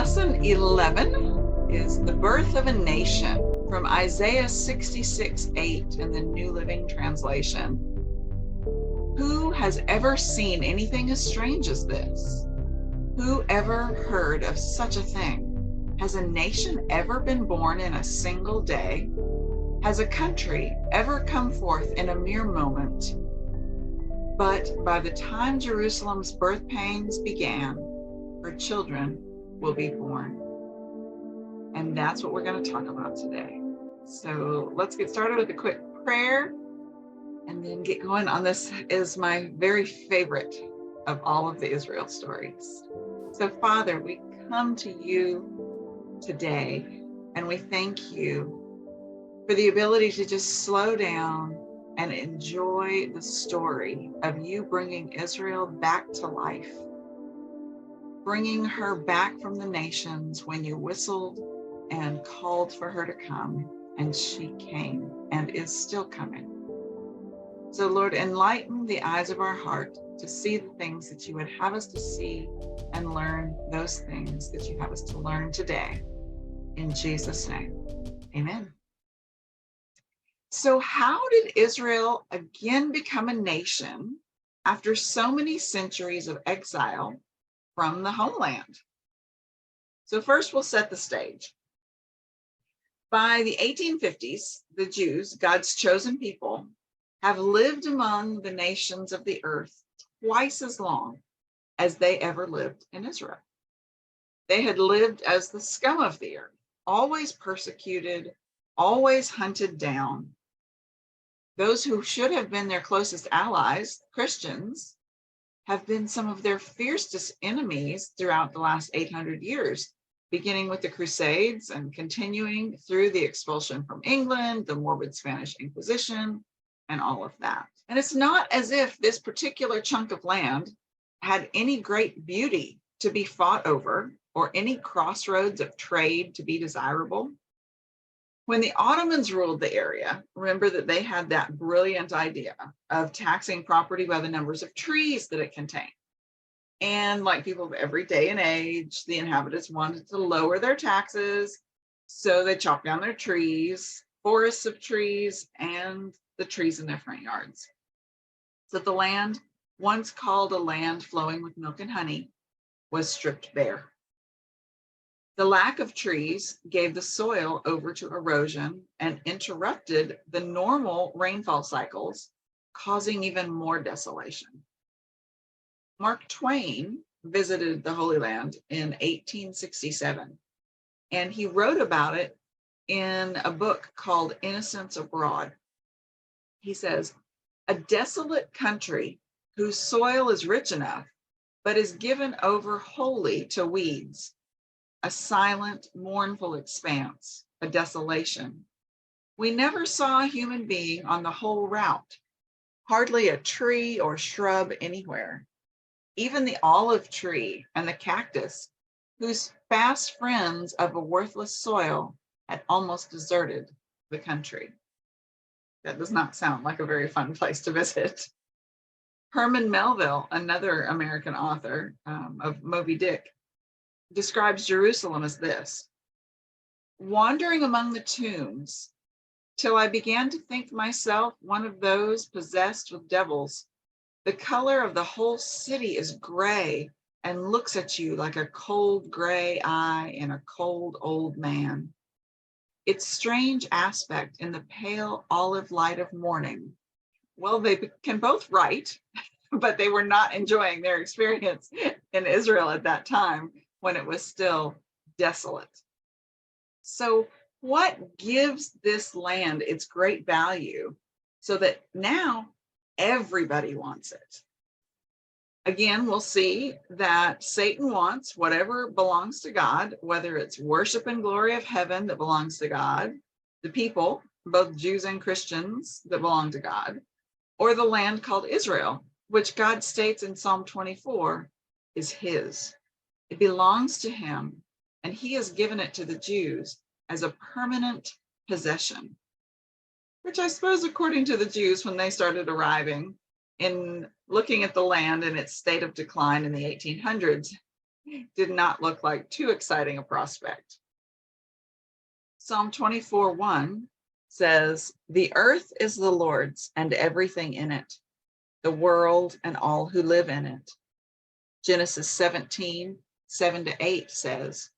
Lesson 11 is the birth of a nation from Isaiah 66:8 in the New Living Translation. Who has ever seen anything as strange as this? Who ever heard of such a thing? Has a nation ever been born in a single day? Has a country ever come forth in a mere moment? But by the time Jerusalem's birth pangs began, her children will be born. And that's what we're going to talk about today. So let's get started with a quick prayer and then get going on this. Is my very favorite of all of the Israel stories. So Father, we come to you today and we thank you for the ability to just slow down and enjoy the story of you bringing Israel back to life, bringing her back from the nations when you whistled and called for her to come, and she came and is still coming. So Lord, enlighten the eyes of our heart to see the things that you would have us to see and learn those things that you have us to learn today. In Jesus' name, amen. So how did Israel again become a nation after so many centuries of exile from the homeland? So first we'll set the stage. By the 1850s, the Jews, God's chosen people, have lived among the nations of the earth twice as long as they ever lived in Israel. They had lived as the scum of the earth, always persecuted, always hunted down. Those who should have been their closest allies, Christians, have been some of their fiercest enemies throughout the last 800 years, beginning with the Crusades and continuing through the expulsion from England, the morbid Spanish Inquisition, and all of that. And it's not as if this particular chunk of land had any great beauty to be fought over or any crossroads of trade to be desirable. When the Ottomans ruled the area, remember that they had that brilliant idea of taxing property by the numbers of trees that it contained. And like people of every day and age, the inhabitants wanted to lower their taxes, so they chopped down their trees, forests of trees, and the trees in their front yards. So the land, once called a land flowing with milk and honey, was stripped bare. The lack of trees gave the soil over to erosion and interrupted the normal rainfall cycles, causing even more desolation. Mark Twain visited the Holy Land in 1867, and he wrote about it in a book called Innocents Abroad. He says, "A desolate country whose soil is rich enough, but is given over wholly to weeds, a silent, mournful expanse, a desolation. We never saw a human being on the whole route, hardly a tree or shrub anywhere. Even the olive tree and the cactus, whose fast friends of a worthless soil, had almost deserted the country." That does not sound like a very fun place to visit. Herman Melville, another American author of Moby Dick, describes Jerusalem as this: "Wandering among the tombs, till I began to think myself one of those possessed with devils. The color of the whole city is gray and looks at you like a cold gray eye in a cold old man. Its strange aspect in the pale olive light of morning." Well, they can both write, but they were not enjoying their experience in Israel at that time when it was still desolate. So what gives this land its great value so that now everybody wants it? Again, we'll see that Satan wants whatever belongs to God, whether it's worship and glory of heaven that belongs to God, the people, both Jews and Christians, that belong to God, or the land called Israel, which God states in Psalm 24 is his. It belongs to him, and he has given it to the Jews as a permanent possession, which I suppose, according to the Jews, when they started arriving, in looking at the land in its state of decline in the 1800s, did not look like too exciting a prospect. Psalm 24:1 says, "The earth is the Lord's and everything in it, the world and all who live in it." Genesis 17:7-8 says,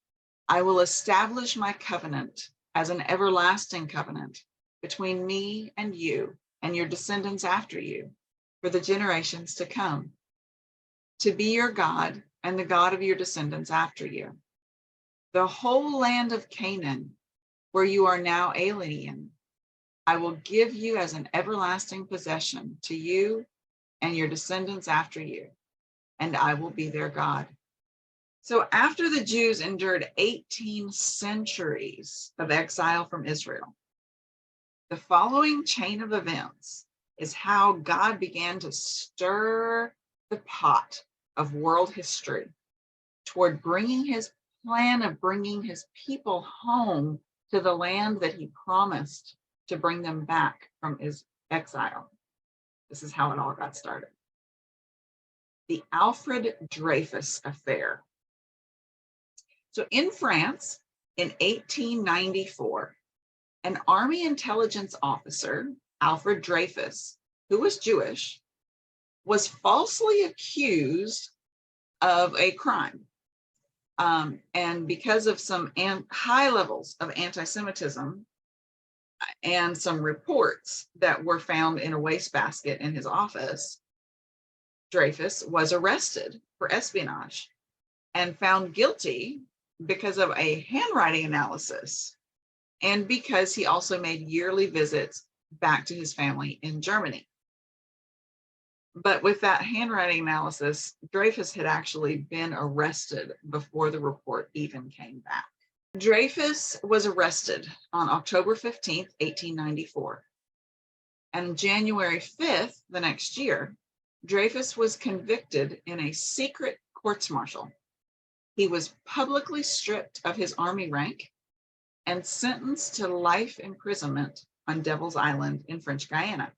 "I will establish my covenant as an everlasting covenant between me and you and your descendants after you for the generations to come, to be your God and the God of your descendants after you. The whole land of Canaan, where you are now alien, I will give you as an everlasting possession to you and your descendants after you, and I will be their God." So after the Jews endured 18 centuries of exile from Israel, the following chain of events is how God began to stir the pot of world history toward bringing his plan of bringing his people home to the land that he promised to bring them back from his exile. This is how it all got started. The Alfred Dreyfus Affair. So in France, in 1894, an army intelligence officer, Alfred Dreyfus, who was Jewish, was falsely accused of a crime. And because of some high levels of anti-Semitism and some reports that were found in a wastebasket in his office, Dreyfus was arrested for espionage and found guilty because of a handwriting analysis and because he also made yearly visits back to his family in Germany. But with that handwriting analysis, Dreyfus had actually been arrested before the report even came back. Dreyfus was arrested on October 15th, 1894. And January 5th, the next year, Dreyfus was convicted in a secret courts-martial. He was publicly stripped of his army rank and sentenced to life imprisonment on Devil's Island in French Guiana.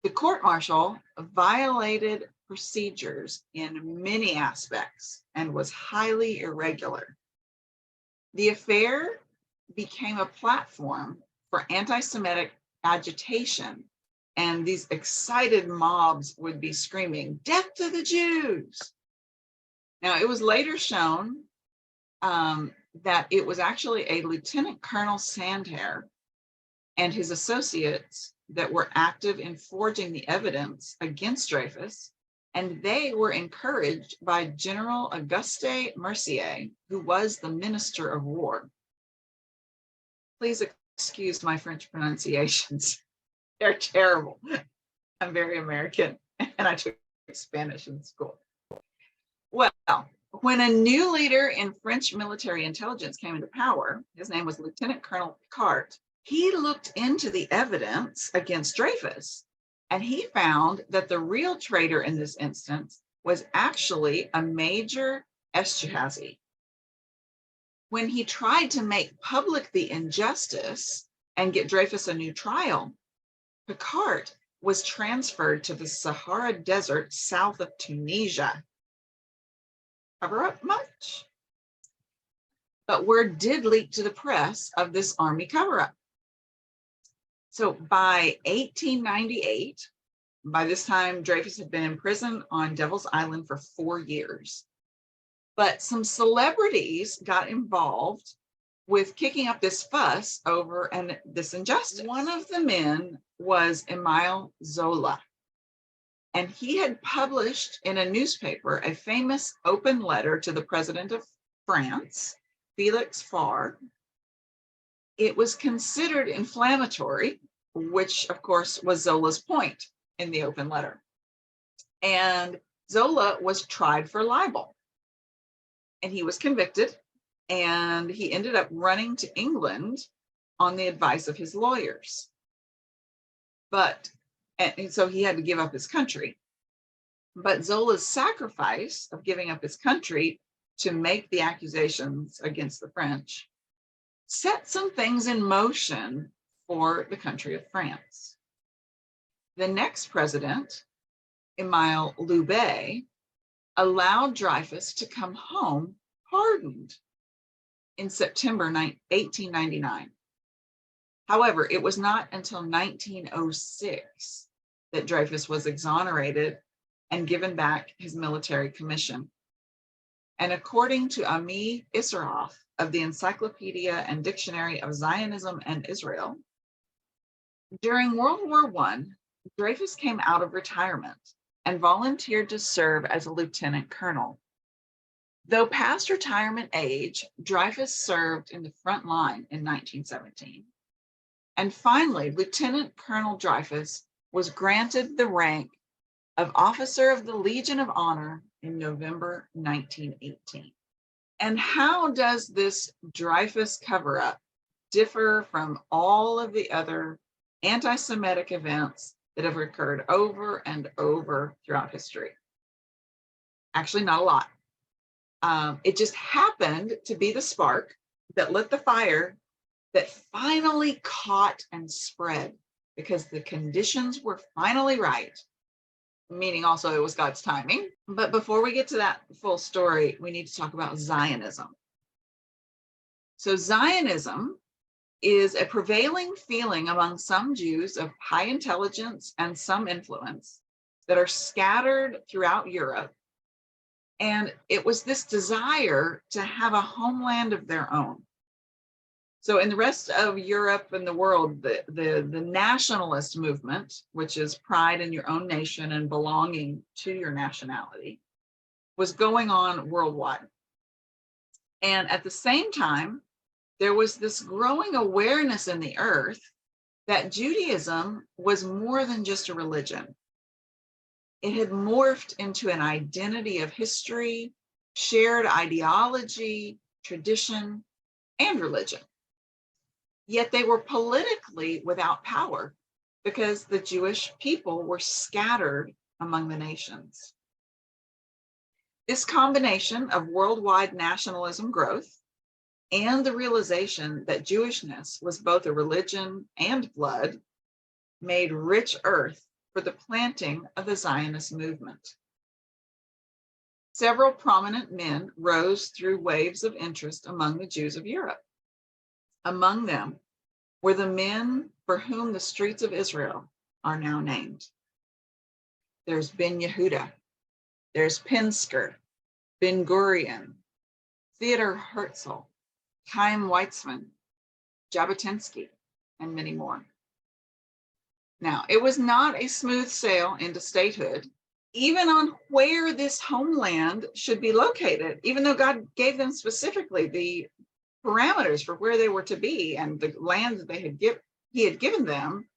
The court-martial violated procedures in many aspects and was highly irregular. The affair became a platform for anti-Semitic agitation, and these excited mobs would be screaming, "Death to the Jews!" Now, it was later shown that it was actually a Lieutenant Colonel Sandhair and his associates that were active in forging the evidence against Dreyfus, and they were encouraged by General Auguste Mercier, who was the Minister of War. Please excuse my French pronunciations. They're terrible. I'm very American, and I took Spanish in school. Well, when a new leader in French military intelligence came into power, his name was Lieutenant Colonel Picard. He looked into the evidence against Dreyfus, and he found that the real traitor in this instance was actually a Major Esterhazy. When he tried to make public the injustice and get Dreyfus a new trial, Picard was transferred to the Sahara Desert south of Tunisia. Cover up much? But word did leak to the press of this army cover-up. So by 1898, by this time, Dreyfus had been in prison on Devil's Island for 4 years. But some celebrities got involved with kicking up this fuss over this injustice. One of the men was Émile Zola. And he had published in a newspaper a famous open letter to the president of France, Felix Faure. It was considered inflammatory, which of course was Zola's point in the open letter. And Zola was tried for libel. And he was convicted, and he ended up running to England on the advice of his lawyers. And so he had to give up his country. But Zola's sacrifice of giving up his country to make the accusations against the French set some things in motion for the country of France. The next president, Émile Loubet, allowed Dreyfus to come home pardoned in September 1899. However, it was not until 1906 that Dreyfus was exonerated and given back his military commission. And according to Ruth Israel of the Encyclopedia and Dictionary of Zionism and Israel, during World War I, Dreyfus came out of retirement and volunteered to serve as a lieutenant colonel. Though past retirement age, Dreyfus served in the front line in 1917. And finally, Lieutenant Colonel Dreyfus was granted the rank of Officer of the Legion of Honor in November 1918. And how does this Dreyfus cover-up differ from all of the other anti-Semitic events that have occurred over and over throughout history? Actually, not a lot. It just happened to be the spark that lit the fire that finally caught and spread because the conditions were finally right, meaning also it was God's timing. But before we get to that full story, we need to talk about Zionism. So Zionism is a prevailing feeling among some Jews of high intelligence and some influence that are scattered throughout Europe. And it was this desire to have a homeland of their own. So in the rest of Europe and the world, the nationalist movement, which is pride in your own nation and belonging to your nationality, was going on worldwide. And at the same time, there was this growing awareness in the earth that Judaism was more than just a religion. It had morphed into an identity of history, shared ideology, tradition, and religion. Yet they were politically without power because the Jewish people were scattered among the nations. This combination of worldwide nationalism growth and the realization that Jewishness was both a religion and blood made rich earth for the planting of the Zionist movement. Several prominent men rose through waves of interest among the Jews of Europe. Among them were the men for whom the streets of Israel are now named. There's Ben Yehuda, there's Pinsker, Ben Gurion, Theodor Herzl, Chaim Weizmann, Jabotinsky, and many more. Now, it was not a smooth sail into statehood, even on where this homeland should be located, even though God gave them specifically the parameters for where they were to be and the land that he had given them.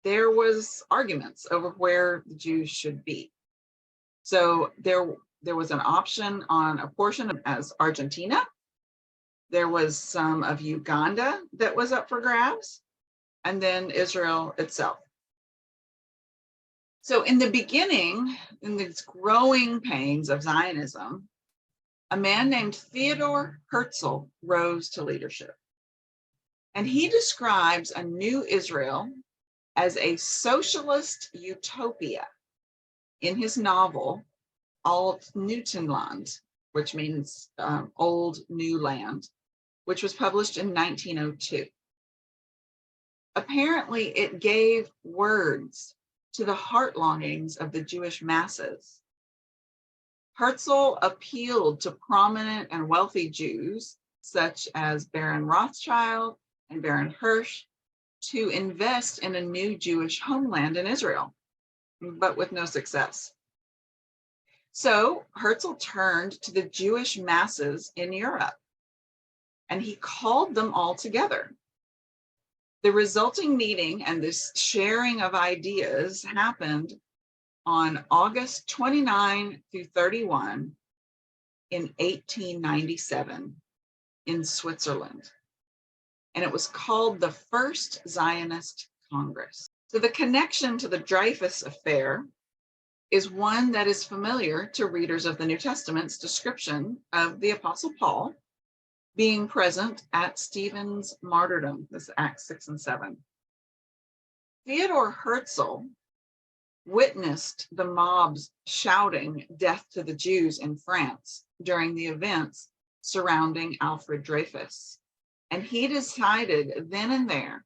There was arguments over where the Jews should be. So there was an option on a portion as Argentina. There was some of Uganda that was up for grabs, and then Israel itself. So in the beginning, in these growing pains of Zionism, a man named Theodor Herzl rose to leadership. And he describes a new Israel as a socialist utopia in his novel, Alt Newtonland, which means old new land, which was published in 1902. Apparently, it gave words to the heart longings of the Jewish masses. Herzl appealed to prominent and wealthy Jews, such as Baron Rothschild and Baron Hirsch, to invest in a new Jewish homeland in Israel, but with no success. So Herzl turned to the Jewish masses in Europe, and he called them all together. The resulting meeting and this sharing of ideas happened on August 29 through 31 in 1897 in Switzerland. And it was called the First Zionist Congress. So the connection to the Dreyfus affair is one that is familiar to readers of the New Testament's description of the Apostle Paul being present at Stephen's martyrdom. This is Acts 6 and 7. Theodor Herzl witnessed the mobs shouting death to the Jews in France during the events surrounding Alfred Dreyfus. And he decided then and there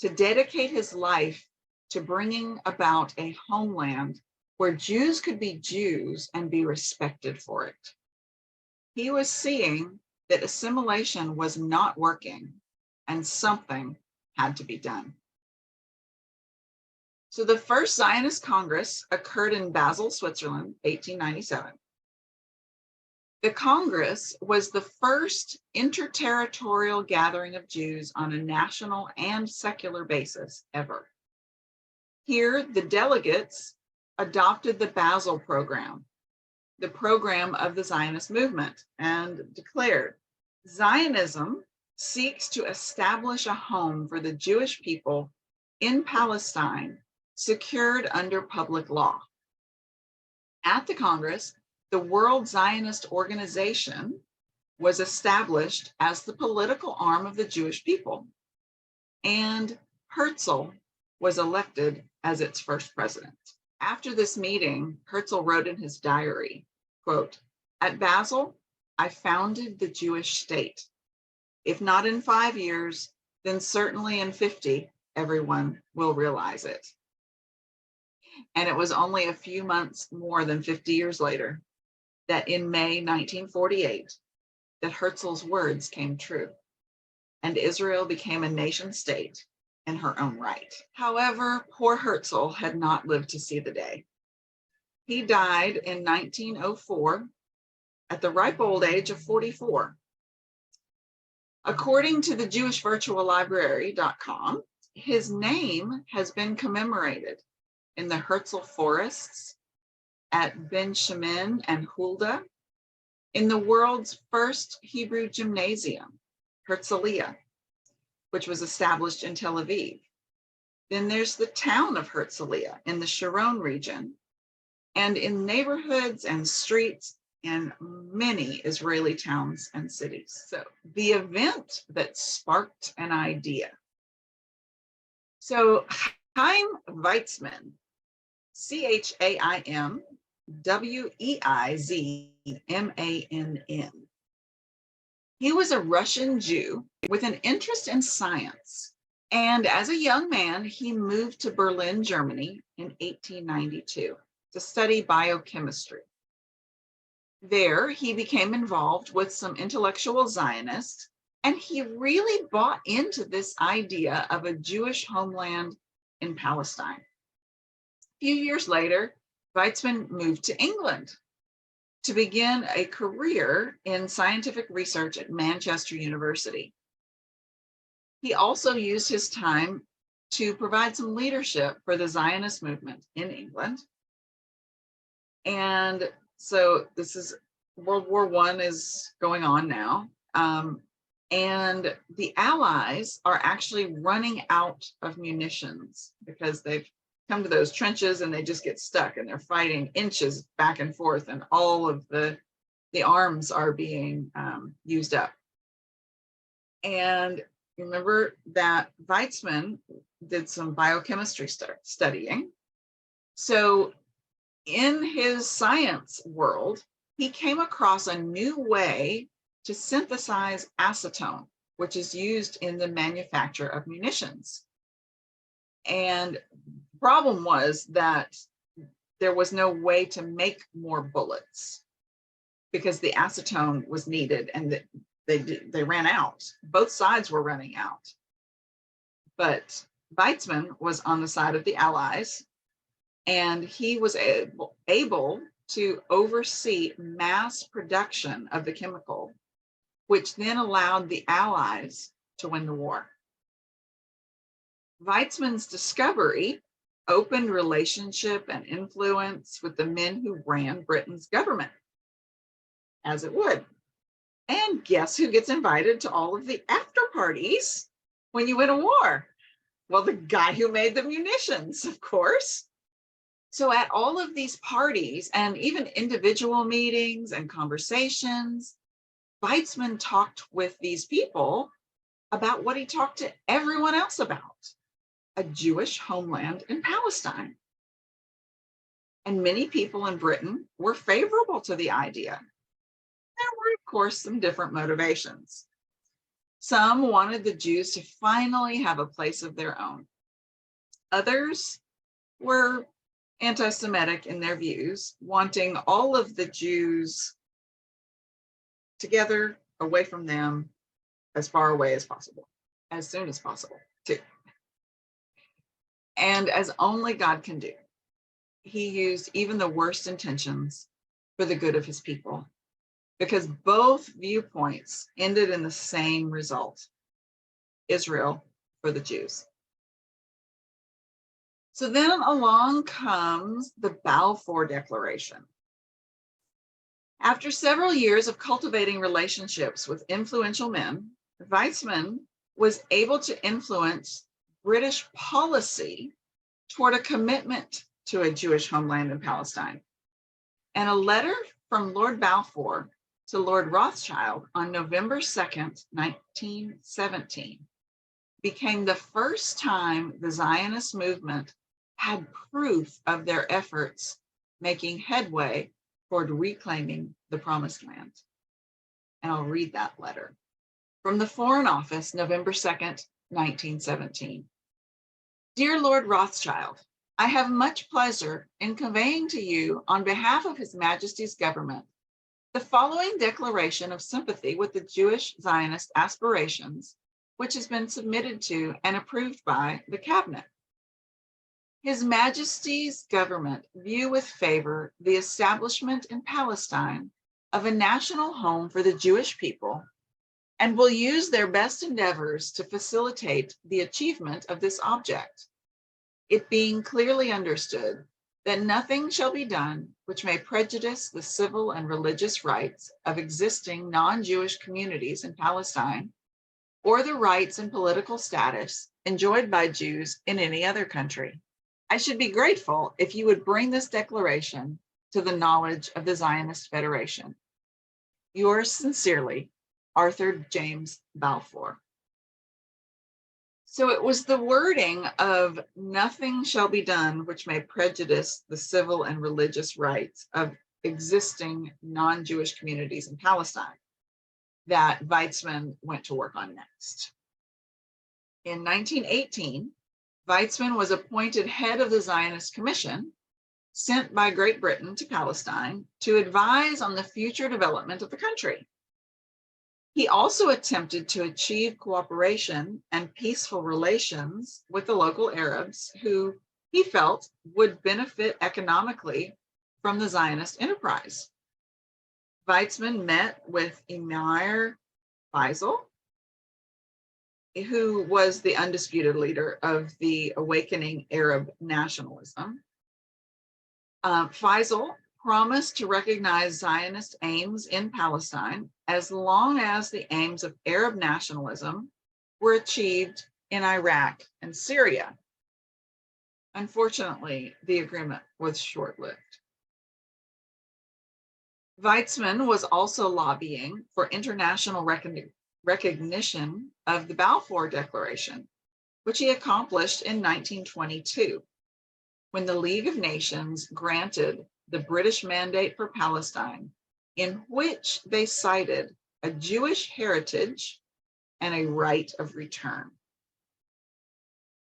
to dedicate his life to bringing about a homeland where Jews could be Jews and be respected for it. He was seeing that assimilation was not working and something had to be done. So the first Zionist Congress occurred in Basel, Switzerland, 1897. The Congress was the first interterritorial gathering of Jews on a national and secular basis ever. Here, the delegates adopted the Basel program, the program of the Zionist movement, and declared, Zionism seeks to establish a home for the Jewish people in Palestine, secured under public law. At the Congress, the World Zionist Organization was established as the political arm of the Jewish people, and Herzl was elected as its first president. After this meeting, Herzl wrote in his diary, quote, "At Basel, I founded the Jewish state. If not in 5 years, then certainly in 50, everyone will realize it." And it was only a few months more than 50 years later that in May 1948, that Herzl's words came true, and Israel became a nation state in her own right. However, poor Herzl had not lived to see the day. He died in 1904 at the ripe old age of 44. According to the JewishVirtualLibrary.com, his name has been commemorated in the Herzl forests at Ben Shemin and Hulda, in the world's first Hebrew gymnasium, Herzliya, which was established in Tel Aviv. Then there's the town of Herzliya in the Sharon region, and in neighborhoods and streets in many Israeli towns and cities. So the event that sparked an idea. So Chaim Weizmann, Chaimweizmann. He was a Russian Jew with an interest in science. And as a young man, he moved to Berlin, Germany in 1892 to study biochemistry. There, he became involved with some intellectual Zionists, and he really bought into this idea of a Jewish homeland in Palestine. A few years later, Weizmann moved to England to begin a career in scientific research at Manchester University. He also used his time to provide some leadership for the Zionist movement in England. And so this is World War I is going on now. And the Allies are actually running out of munitions because they've come to those trenches and they just get stuck and they're fighting inches back and forth, and all of the arms are being used up. And remember that Weizmann did some biochemistry studying. So in his science world, he came across a new way to synthesize acetone, which is used in the manufacture of munitions. And the problem was that there was no way to make more bullets because the acetone was needed and they ran out. Both sides were running out. But Weizmann was on the side of the Allies, and he was able to oversee mass production of the chemical, which then allowed the Allies to win the war. Weizmann's discovery opened relationship and influence with the men who ran Britain's government, as it would. And guess who gets invited to all of the after parties when you win a war? Well, the guy who made the munitions, of course. So at all of these parties and even individual meetings and conversations, Weizmann talked with these people about what he talked to everyone else about: a Jewish homeland in Palestine. and many people in Britain were favorable to the idea. There were, of course, some different motivations. Some wanted the Jews to finally have a place of their own. Others were anti-Semitic in their views, wanting all of the Jews together, away from them, as far away as possible, as soon as possible, too. And as only God can do, he used even the worst intentions for the good of his people, because both viewpoints ended in the same result: Israel for the Jews. So then along comes the Balfour Declaration. After several years of cultivating relationships with influential men, Weizmann was able to influence British policy toward a commitment to a Jewish homeland in Palestine. And a letter from Lord Balfour to Lord Rothschild on November 2nd, 1917, became the first time the Zionist movement had proof of their efforts making headway toward reclaiming the Promised Land. And I'll read that letter. From the Foreign Office, November 2nd, 1917. Dear Lord Rothschild, I have much pleasure in conveying to you, on behalf of His Majesty's government, the following declaration of sympathy with the Jewish Zionist aspirations, which has been submitted to and approved by the Cabinet. His Majesty's government view with favor the establishment in Palestine of a national home for the Jewish people, and will use their best endeavors to facilitate the achievement of this object, it being clearly understood that nothing shall be done which may prejudice the civil and religious rights of existing non-Jewish communities in Palestine, or the rights and political status enjoyed by Jews in any other country. I should be grateful if you would bring this declaration to the knowledge of the Zionist Federation. Yours sincerely, Arthur James Balfour. So it was the wording of nothing shall be done which may prejudice the civil and religious rights of existing non-Jewish communities in Palestine that Weizmann went to work on next. In 1918, Weizmann was appointed head of the Zionist Commission, sent by Great Britain to Palestine to advise on the future development of the country. He also attempted to achieve cooperation and peaceful relations with the local Arabs, who he felt would benefit economically from the Zionist enterprise. Weizmann met with Emir Faisal, who was the undisputed leader of the awakening Arab nationalism. Faisal promised to recognize Zionist aims in Palestine as long as the aims of Arab nationalism were achieved in Iraq and Syria. Unfortunately, the agreement was short-lived. Weizmann was also lobbying for international recognition of the Balfour Declaration, which he accomplished in 1922, when the League of Nations granted the British Mandate for Palestine, in which they cited a Jewish heritage and a right of return.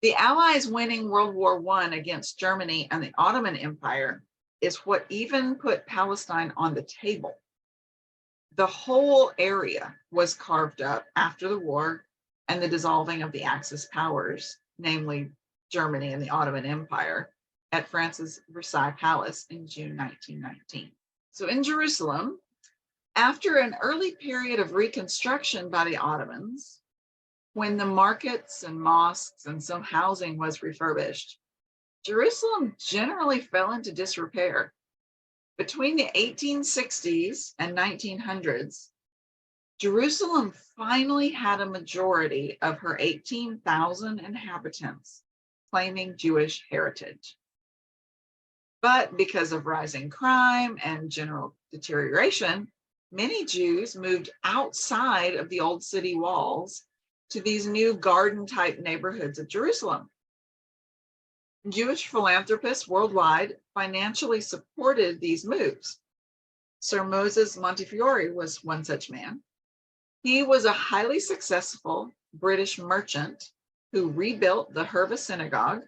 The Allies winning World War I against Germany and the Ottoman Empire is what even put Palestine on the table. The whole area was carved up after the war and the dissolving of the Axis powers, namely Germany and the Ottoman Empire, at France's Versailles Palace in June 1919. So in Jerusalem, after an early period of reconstruction by the Ottomans, when the markets and mosques and some housing was refurbished, Jerusalem generally fell into disrepair. Between the 1860s and 1900s, Jerusalem finally had a majority of her 18,000 inhabitants claiming Jewish heritage. But because of rising crime and general deterioration, many Jews moved outside of the old city walls to these new garden-type neighborhoods of Jerusalem. Jewish philanthropists worldwide financially supported these moves. Sir Moses Montefiore was one such man. He was a highly successful British merchant who rebuilt the Herva Synagogue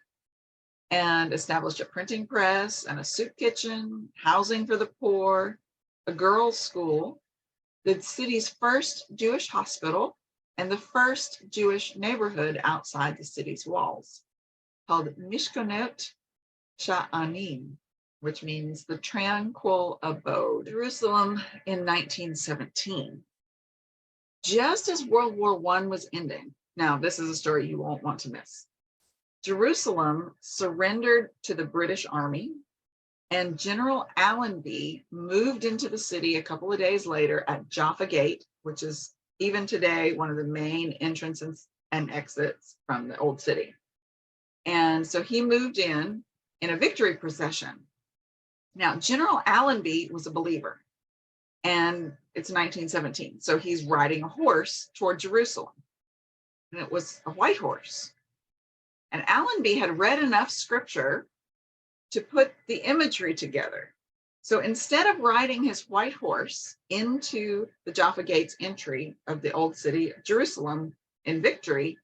and established a printing press and a soup kitchen, housing for the poor, a girls' school, the city's first Jewish hospital, and the first Jewish neighborhood outside the city's walls, called Mishkonot Sha'anim, which means the tranquil abode. Jerusalem in 1917. Just as World War I was ending, now this is a story you won't want to miss. Jerusalem surrendered to the British Army, and General Allenby moved into the city a couple of days later at Jaffa Gate, which is even today one of the main entrances and exits from the old city. And so he moved in a victory procession. Now, General Allenby was a believer, and it's 1917. So he's riding a horse toward Jerusalem, and it was a white horse. And Allenby had read enough scripture to put the imagery together. So instead of riding his white horse into the Jaffa Gates entry of the old city of Jerusalem in victory,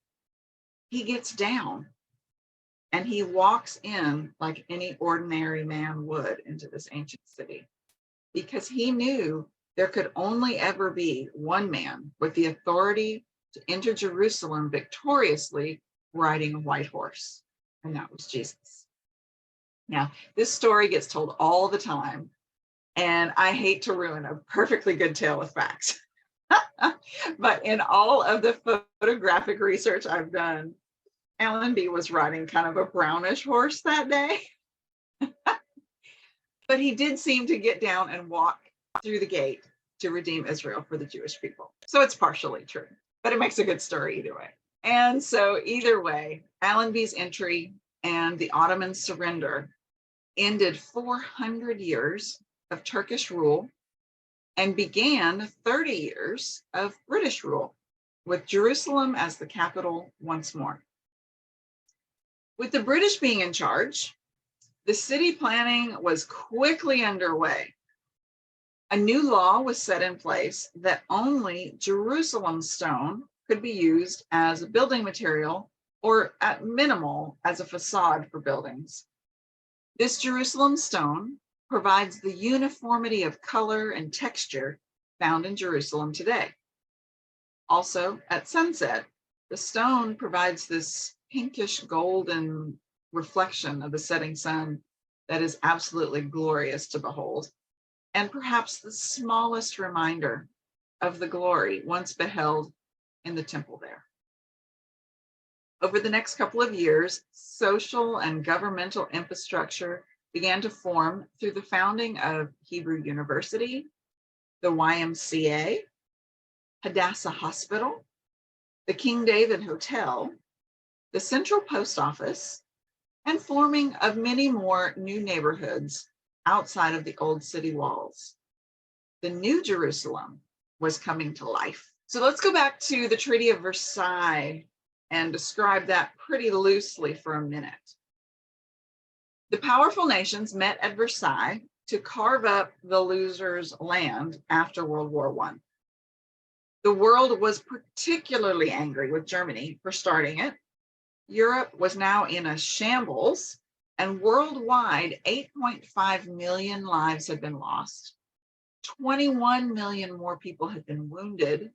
he gets down and he walks in like any ordinary man would into this ancient city, because he knew there could only ever be one man with the authority to enter Jerusalem victoriously riding a white horse, and that was Jesus. Now, this story gets told all the time, and I hate to ruin a perfectly good tale of facts. But in all of the photographic research I've done, Allenby was riding kind of a brownish horse that day. But he did seem to get down and walk through the gate to redeem Israel for the Jewish people. So it's partially true, but it makes a good story either way. And so either way, Allenby's entry and the Ottoman surrender ended 400 years of Turkish rule and began 30 years of British rule, with Jerusalem as the capital once more. With the British being in charge, the city planning was quickly underway. A new law was set in place that only Jerusalem stone could be used as a building material, or at minimal as a facade for buildings. This Jerusalem stone provides the uniformity of color and texture found in Jerusalem today. Also, at sunset, the stone provides this pinkish golden reflection of the setting sun that is absolutely glorious to behold, and perhaps the smallest reminder of the glory once beheld in the temple there. Over the next couple of years, social and governmental infrastructure began to form through the founding of Hebrew University, the YMCA, Hadassah Hospital, the King David Hotel, the Central Post Office, and forming of many more new neighborhoods outside of the old city walls. The New Jerusalem was coming to life. So let's go back to the Treaty of Versailles and describe that pretty loosely for a minute. The powerful nations met at Versailles to carve up the losers' land after World War I. The world was particularly angry with Germany for starting it. Europe was now in a shambles, and worldwide, 8.5 million lives had been lost. 21 million more people had been wounded.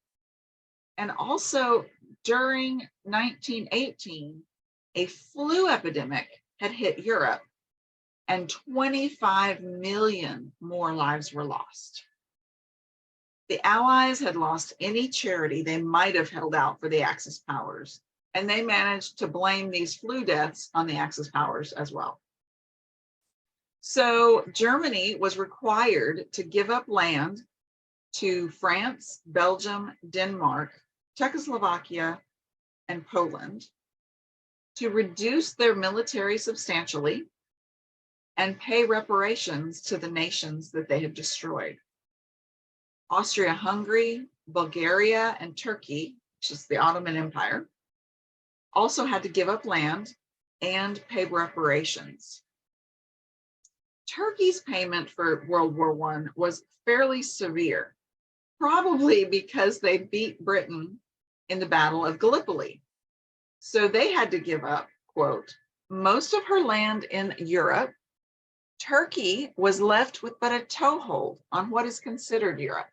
And also during 1918, a flu epidemic had hit Europe, and 25 million more lives were lost. The Allies had lost any charity they might have held out for the Axis powers, and they managed to blame these flu deaths on the Axis powers as well. So Germany was required to give up land to France, Belgium, Denmark, Czechoslovakia, and Poland to reduce their military substantially and pay reparations to the nations that they had destroyed. Austria-Hungary, Bulgaria, and Turkey, which is the Ottoman Empire, also had to give up land and pay reparations. Turkey's payment for World War I was fairly severe, probably because they beat Britain in the Battle of Gallipoli. So they had to give up, quote, most of her land in Europe. Turkey was left with but a toehold on what is considered Europe.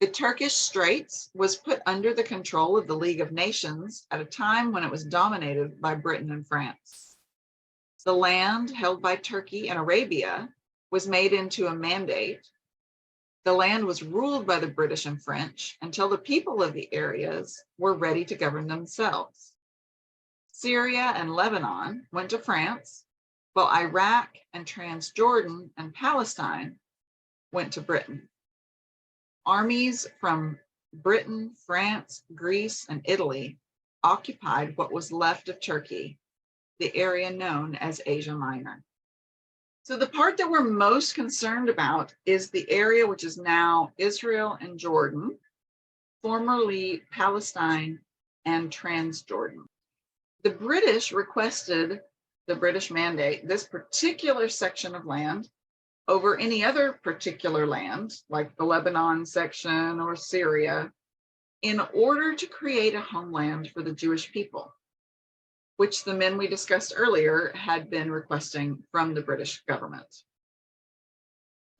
The Turkish Straits was put under the control of the League of Nations at a time when it was dominated by Britain and France. The land held by Turkey and Arabia was made into a mandate. The land was ruled by the British and French until the people of the areas were ready to govern themselves. Syria and Lebanon went to France, while Iraq and Transjordan and Palestine went to Britain. Armies from Britain, France, Greece, and Italy occupied what was left of Turkey, the area known as Asia Minor. So the part that we're most concerned about is the area which is now Israel and Jordan, formerly Palestine and Transjordan. The British requested the British Mandate this particular section of land over any other particular land, like the Lebanon section or Syria, in order to create a homeland for the Jewish people, which the men we discussed earlier had been requesting from the British government.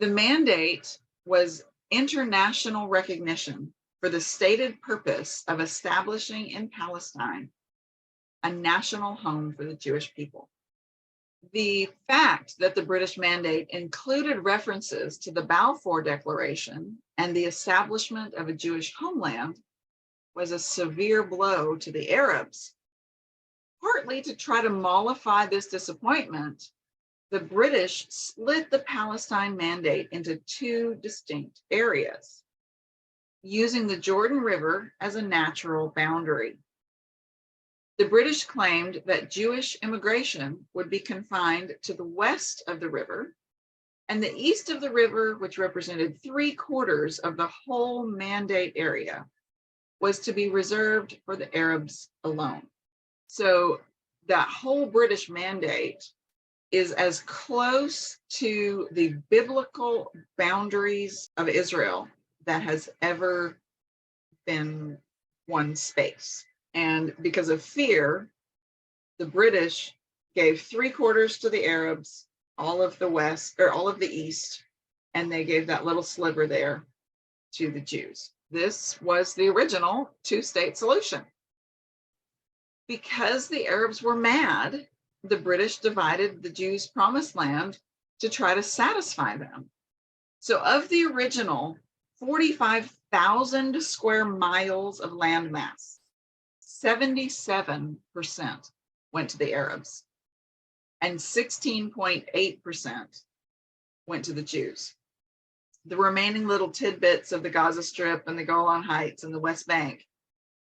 The mandate was international recognition for the stated purpose of establishing in Palestine a national home for the Jewish people. The fact that the British Mandate included references to the Balfour Declaration and the establishment of a Jewish homeland was a severe blow to the Arabs. Partly to try to mollify this disappointment, the British split the Palestine Mandate into two distinct areas, using the Jordan River as a natural boundary. The British claimed that Jewish immigration would be confined to the west of the river, and the east of the river, which represented 3/4 of the whole mandate area, was to be reserved for the Arabs alone. So that whole British Mandate is as close to the biblical boundaries of Israel that has ever been one space. And because of fear, the British gave 3/4 to the Arabs, all of the west or all of the east, and they gave that little sliver there to the Jews. This was the original two-state solution. Because the Arabs were mad, the British divided the Jews' promised land to try to satisfy them. So of the original 45,000 square miles of landmass, 77% went to the Arabs and 16.8% went to the Jews. The remaining little tidbits of the Gaza Strip and the Golan Heights and the West Bank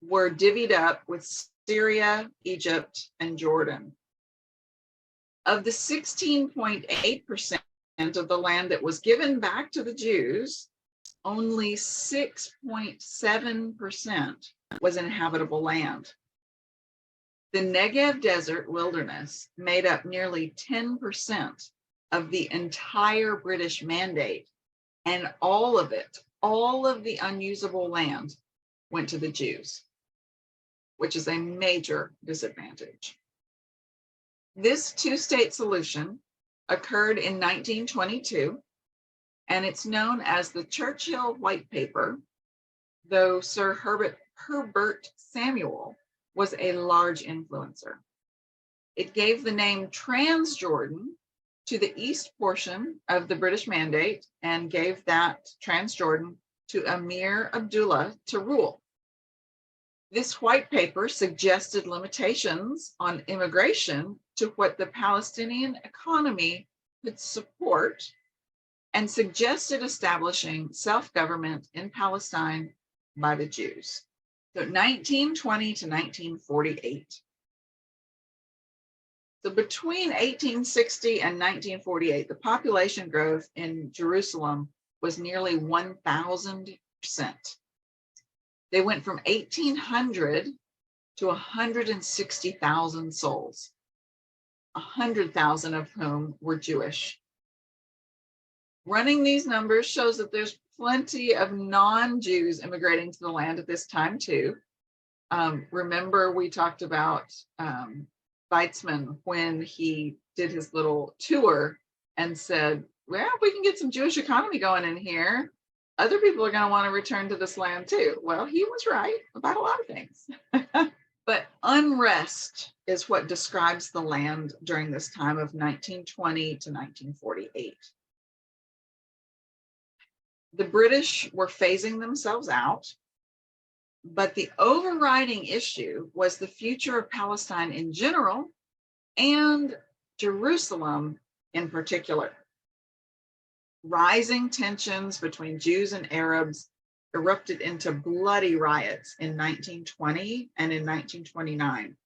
were divvied up with Syria, Egypt, and Jordan. Of the 16.8% of the land that was given back to the Jews, only 6.7% was inhabitable land. The Negev Desert Wilderness made up nearly 10% of the entire British Mandate, and all of it, all of the unusable land, went to the Jews, which is a major disadvantage. This two-state solution occurred in 1922, and it's known as the Churchill White Paper, though Sir Herbert Samuel was a large influencer. It gave the name Transjordan to the east portion of the British Mandate and gave that Transjordan to Emir Abdullah to rule. This white paper suggested limitations on immigration to what the Palestinian economy could support and suggested establishing self-government in Palestine by the Jews. So 1920 to 1948. So between 1860 and 1948, the population growth in Jerusalem was nearly 1,000%. They went from 1,800 to 160,000 souls. 100,000 of whom were Jewish. Running these numbers shows that there's plenty of non-Jews immigrating to the land at this time too. Remember we talked about Weizmann when he did his little tour and said, well, if we can get some Jewish economy going in here, other people are going to want to return to this land too. Well, he was right about a lot of things. But unrest is what describes the land during this time of 1920 to 1948. The British were phasing themselves out, but the overriding issue was the future of Palestine in general and Jerusalem in particular. Rising tensions between Jews and Arabs erupted into bloody riots in 1920 and in 1929.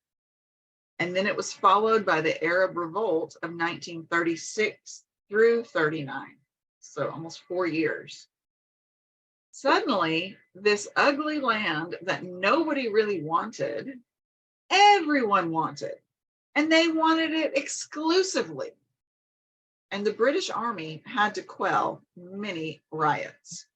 And then it was followed by the Arab Revolt of 1936 through 39, so almost 4 years. Suddenly, this ugly land that nobody really wanted, everyone wanted, and they wanted it exclusively. And the British Army had to quell many riots.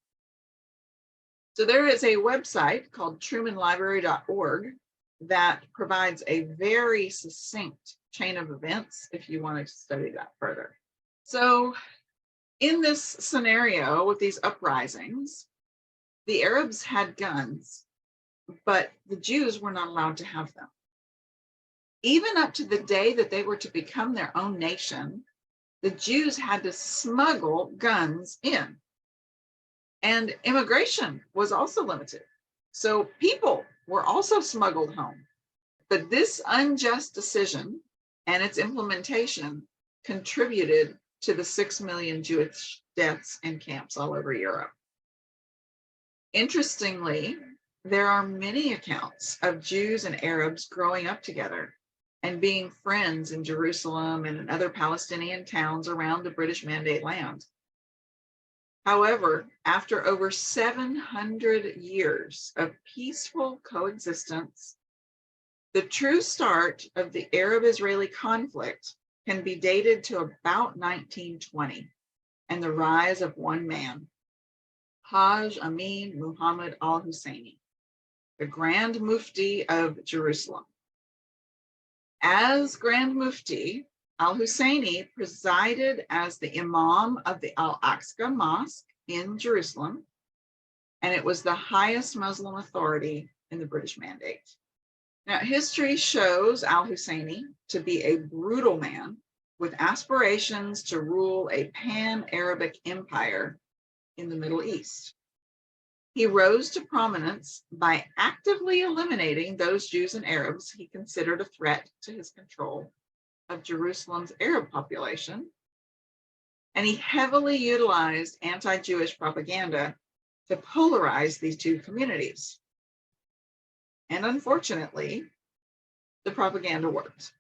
So there is a website called trumanlibrary.org that provides a very succinct chain of events if you want to study that further. So in this scenario with these uprisings, the Arabs had guns, but the Jews were not allowed to have them. Even up to the day that they were to become their own nation, the Jews had to smuggle guns in. And immigration was also limited. So people were also smuggled home. But this unjust decision and its implementation contributed to the 6 million Jewish deaths in camps all over Europe. Interestingly, there are many accounts of Jews and Arabs growing up together and being friends in Jerusalem and in other Palestinian towns around the British Mandate land. However, after over 700 years of peaceful coexistence, the true start of the Arab-Israeli conflict can be dated to about 1920 and the rise of one man, Hajj Amin Muhammad al-Husseini, the Grand Mufti of Jerusalem. As Grand Mufti, al-Husseini presided as the Imam of the Al-Aqsa Mosque in Jerusalem, and it was the highest Muslim authority in the British Mandate. Now, history shows al-Husseini to be a brutal man with aspirations to rule a pan-Arabic empire in the Middle East. He rose to prominence by actively eliminating those Jews and Arabs he considered a threat to his control of Jerusalem's Arab population, and he heavily utilized anti-Jewish propaganda to polarize these two communities. And unfortunately, the propaganda worked.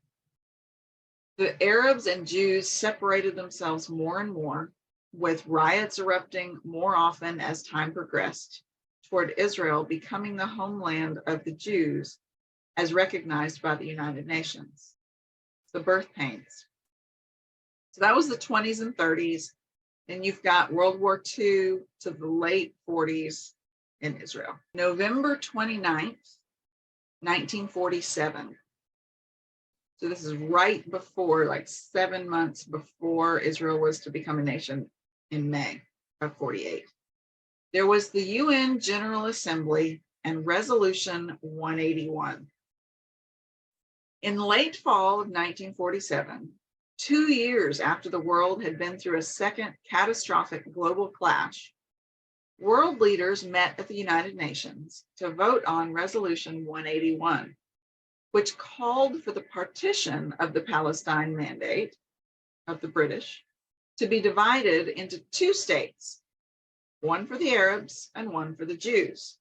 The Arabs and Jews separated themselves more and more, with riots erupting more often as time progressed toward Israel becoming the homeland of the Jews as recognized by the United Nations. The birth pains. So that was the 20s and 30s. And you've got World War II to the late 40s in Israel. November 29th, 1947. So this is right before, like 7 months before Israel was to become a nation in May of 48. There was the UN General Assembly and Resolution 181. In late fall of 1947, 2 years after the world had been through a second catastrophic global clash, world leaders met at the United Nations to vote on Resolution 181, which called for the partition of the Palestine Mandate of the British to be divided into 2 states, one for the Arabs and one for the Jews.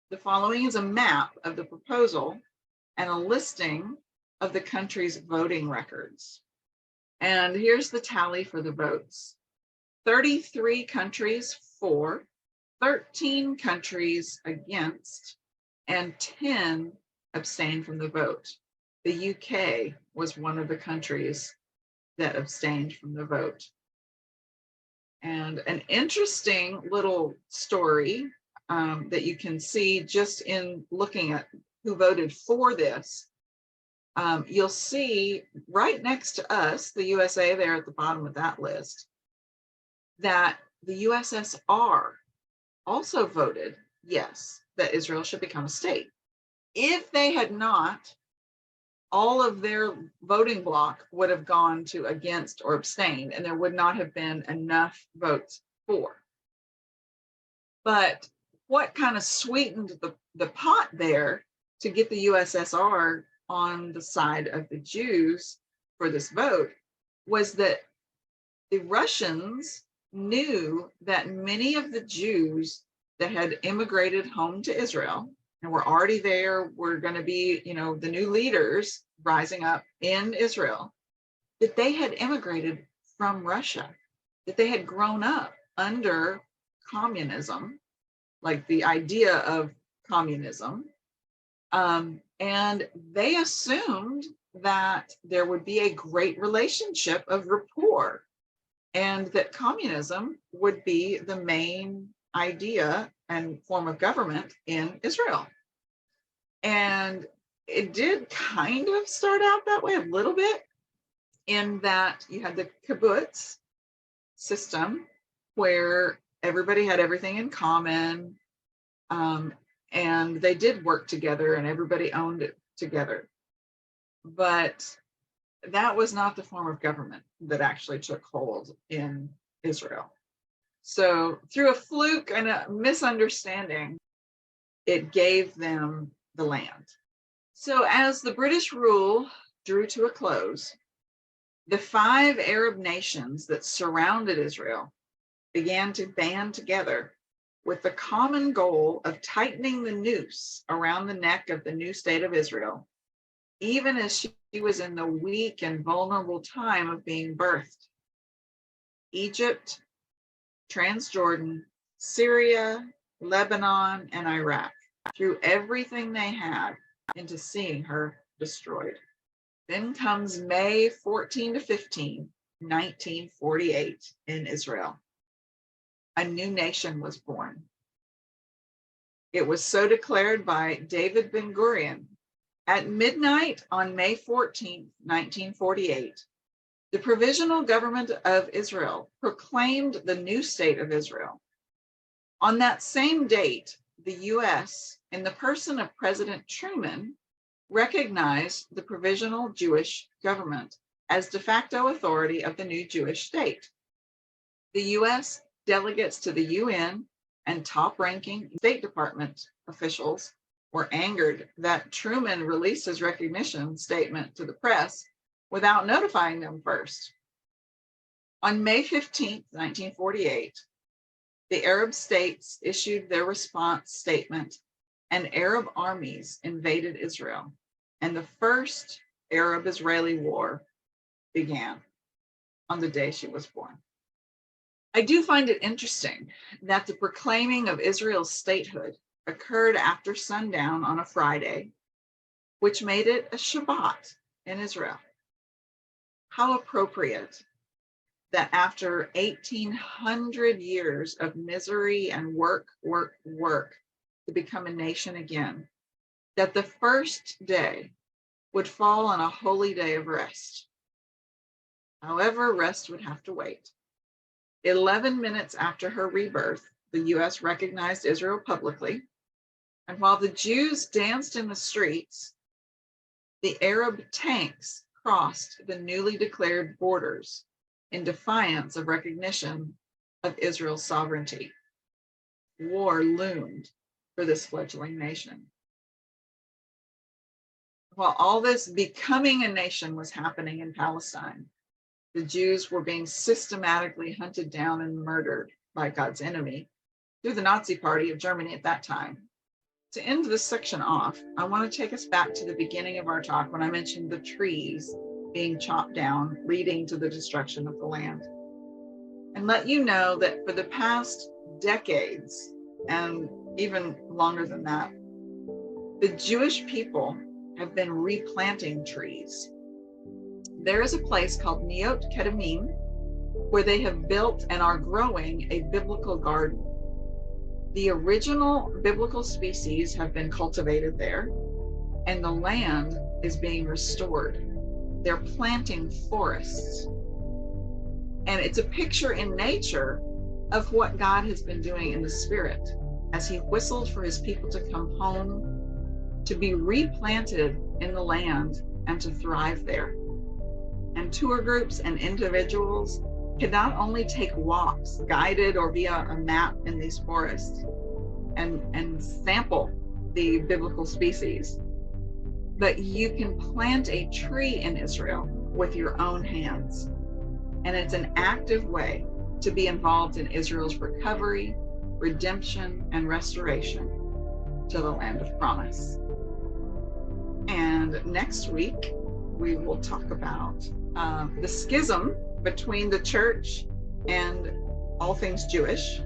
The following is a map of the proposal and a listing of the country's voting records. And here's the tally for the votes. 33 countries for, 13 countries against, and 10 abstained from the vote. The UK was one of the countries that abstained from the vote. And an interesting little story that you can see just in looking at who voted for this, you'll see right next to us, the USA there at the bottom of that list, that the USSR also voted yes, that Israel should become a state. If they had not, all of their voting bloc would have gone to against or abstain, and there would not have been enough votes for. But what kind of sweetened the pot there to get the USSR on the side of the Jews for this vote was that the Russians knew that many of the Jews that had immigrated home to Israel and were already there, were going to be, the new leaders rising up in Israel, that they had immigrated from Russia, that they had grown up under communism, like the idea of communism. And they assumed that there would be a great relationship of rapport and that communism would be the main idea and form of government in Israel. And it did kind of start out that way a little bit, in that you had the kibbutz system where everybody had everything in common, and they did work together and everybody owned it together. But that was not the form of government that actually took hold in Israel. So through a fluke and a misunderstanding, it gave them the land. So as the British rule drew to a close, the 5 Arab nations that surrounded Israel began to band together with the common goal of tightening the noose around the neck of the new state of Israel, even as she was in the weak and vulnerable time of being birthed. Egypt, Transjordan, Syria, Lebanon, and Iraq threw everything they had into seeing her destroyed. Then comes May 14 to 15, 1948 in Israel. A new nation was born. It was so declared by David Ben-Gurion. At midnight on May 14, 1948, the Provisional Government of Israel proclaimed the new state of Israel. On that same date, the US, in the person of President Truman, recognized the Provisional Jewish Government as de facto authority of the new Jewish state. The US delegates to the UN and top-ranking State Department officials were angered that Truman released his recognition statement to the press without notifying them first. On May 15, 1948, the Arab states issued their response statement, and Arab armies invaded Israel, and the first Arab-Israeli war began on the day she was born. I do find it interesting that the proclaiming of Israel's statehood occurred after sundown on a Friday, which made it a Shabbat in Israel. How appropriate that after 1,800 years of misery and work to become a nation again, that the first day would fall on a holy day of rest. However, rest would have to wait. 11 minutes after her rebirth, the US recognized Israel publicly, and while the Jews danced in the streets, the Arab tanks crossed the newly declared borders in defiance of recognition of Israel's sovereignty. War loomed for this fledgling nation. While all this becoming a nation was happening in Palestine, the Jews were being systematically hunted down and murdered by God's enemy through the Nazi Party of Germany at that time. To end this section off, I want to take us back to the beginning of our talk when I mentioned the trees being chopped down, leading to the destruction of the land. And let you know that for the past decades, and even longer than that, the Jewish people have been replanting trees. there is a place called Neot Kedemim where they have built and are growing a biblical garden. The original biblical species have been cultivated there, and the land is being restored. They're planting forests. And it's a picture in nature of what God has been doing in the spirit as he whistled for his people to come home, to be replanted in the land and to thrive there. And tour groups and individuals can not only take walks guided or via a map in these forests and sample the biblical species, but you can plant a tree in Israel with your own hands. And it's an active way to be involved in Israel's recovery, redemption, and restoration to the land of promise. And next week, we will talk about the schism between the church and all things Jewish,